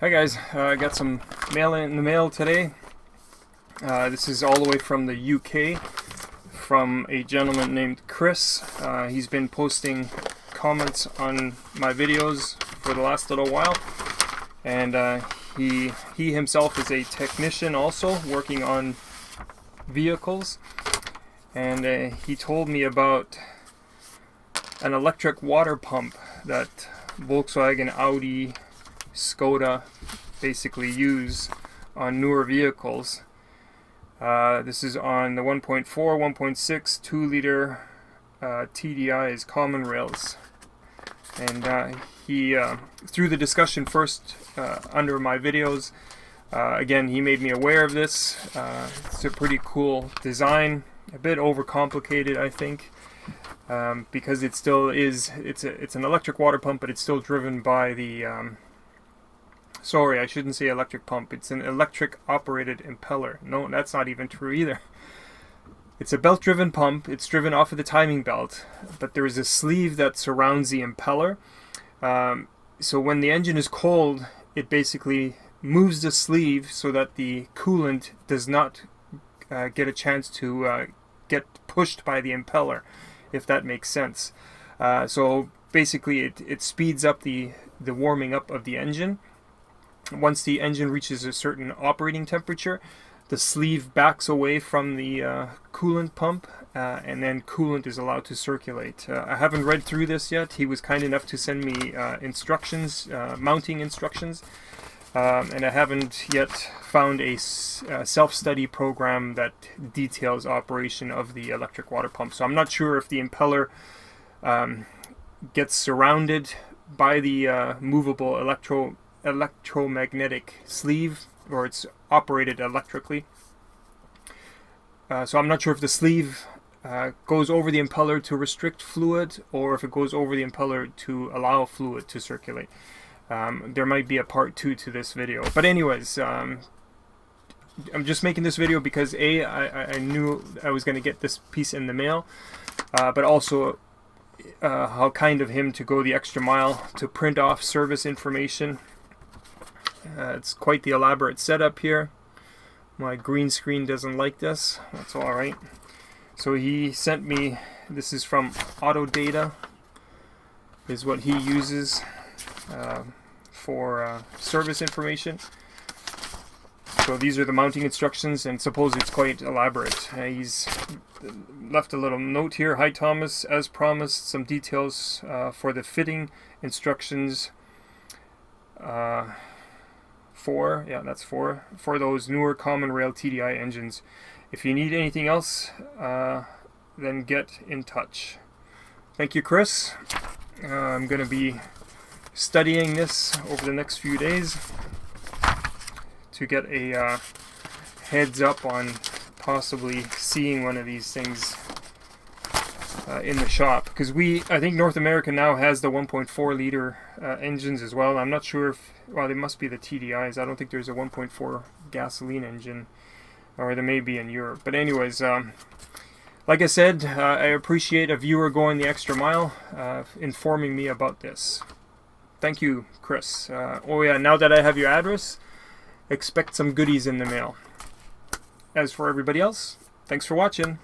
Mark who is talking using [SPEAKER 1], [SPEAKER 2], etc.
[SPEAKER 1] Hi guys, I got some mail in the mail today. This is all the way from the UK, from a gentleman named Chris. He's been posting comments on my videos for the last little while, and he himself is a technician also working on vehicles, and he told me about an electric water pump that Volkswagen, Audi, Skoda basically use on newer vehicles. This is on the 1.4, 1.6, 2 liter TDIs, common rails. And he, through the discussion first under my videos, again, he made me aware of this. It's a pretty cool design, a bit overcomplicated, I think, because it still is, it's an electric water pump, but it's still driven by the sorry, I shouldn't say electric pump. It's an electric operated impeller. No, that's not even true either. It's a belt-driven pump. It's driven off of the timing belt, but there is a sleeve that surrounds the impeller. So when the engine is cold, it basically moves the sleeve so that the coolant does not get a chance to get pushed by the impeller, if that makes sense. So basically it speeds up the warming up of the engine. Once the engine reaches a certain operating temperature, the sleeve backs away from the coolant pump, and then coolant is allowed to circulate. I haven't read through this yet. He was kind enough to send me instructions, mounting instructions, and I haven't yet found a self-study program that details operation of the electric water pump. So I'm not sure if the impeller gets surrounded by the movable electromagnetic sleeve, or it's operated electrically. So I'm not sure if the sleeve goes over the impeller to restrict fluid, or if it goes over the impeller to allow fluid to circulate. There might be a part 2 to this video, but anyways, I'm just making this video because I knew I was going to get this piece in the mail, but also how kind of him to go the extra mile to print off service information. It's quite the elaborate setup here. My green screen doesn't like this. That's alright. So he sent me, this is from Autodata, is what he uses for service information. So these are the mounting instructions, and suppose it's quite elaborate. He's left a little note here. Hi Thomas, as promised, some details for the fitting instructions for those newer common rail TDI engines. If you need anything else, then get in touch. Thank you, Chris. I'm going to be studying this over the next few days to get a heads up on possibly seeing one of these things in the shop, because I think North America now has the 1.4 liter engines as well. I'm not sure if, well, they must be the TDIs. I don't think there's a 1.4 gasoline engine, or there may be in Europe. But anyways, like I said, I appreciate a viewer going the extra mile, informing me about this. Thank you, Chris. Oh yeah, now that I have your address, expect some goodies in the mail. As for everybody else, thanks for watching.